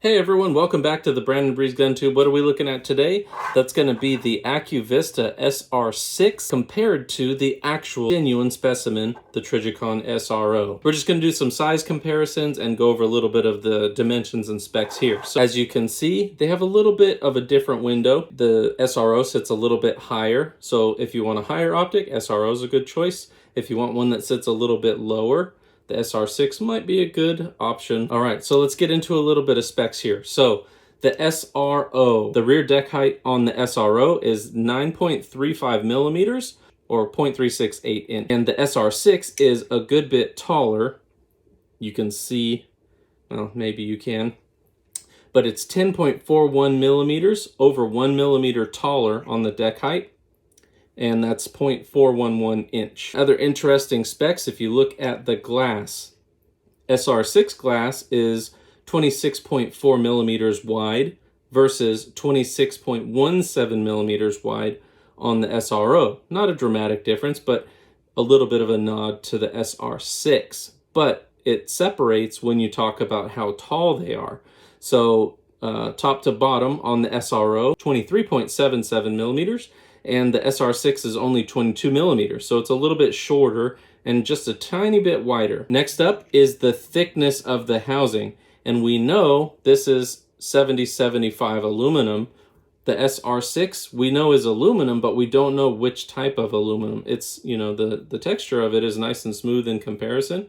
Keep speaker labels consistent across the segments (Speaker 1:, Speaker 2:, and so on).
Speaker 1: Hey everyone, welcome back to the Brandon Breeze Gun Tube. What are we looking at today? That's going to be the Acu Vista SR6 compared to the actual genuine specimen, the Trijicon SRO. We're just going to do some size comparisons and go over a little bit of the dimensions and specs here. So as you can see, they have a little bit of a different window. The SRO sits a little bit higher. So if you want a higher optic, SRO is a good choice. If you want one that sits a little bit lower, the SR6 might be a good option. All right, so let's get into a little bit of specs here. So the SRO, the rear deck height on the SRO is 9.35 millimeters or 0.368 inch. And the SR6 is a good bit taller. You can see, well, maybe you can, but it's 10.41 millimeters, over 1 millimeter taller on the deck height. And that's 0.411 inch. Other interesting specs, if you look at the glass, SR6 glass is 26.4 millimeters wide versus 26.17 millimeters wide on the SRO. Not a dramatic difference, but a little bit of a nod to the SR6. But it separates when you talk about how tall they are. So top to bottom on the SRO, 23.77 millimeters. And the SR6 is only 22 millimeters, so it's a little bit shorter and just a tiny bit wider. Next up is the thickness of the housing, and we know this is 7075 aluminum. The SR6 we know is aluminum, but we don't know which type of aluminum. It's, you know, the texture of it is nice and smooth in comparison,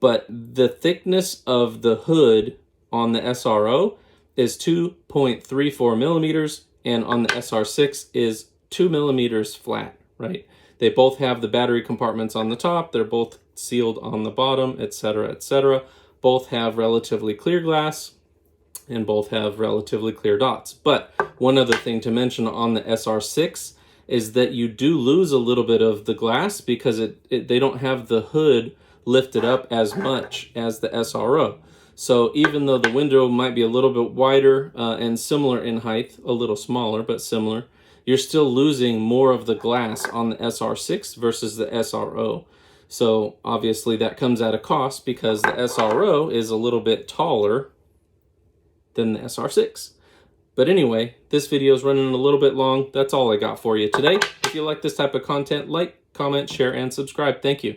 Speaker 1: but the thickness of the hood on the SRO is 2.34 millimeters, and on the SR6 is 2 millimeters flat, right? They both have the battery compartments on the top. They're both sealed on the bottom, etc., etc. Both have relatively clear glass and both have relatively clear dots. But one other thing to mention on the SR6 is that you do lose a little bit of the glass because they don't have the hood lifted up as much as the SRO. So even though the window might be a little bit wider and similar in height, a little smaller, but similar, you're still losing more of the glass on the SR6 versus the SRO. So obviously that comes at a cost because the SRO is a little bit taller than the SR6. But anyway, this video is running a little bit long. That's all I got for you today. If you like this type of content, like, comment, share, and subscribe. Thank you.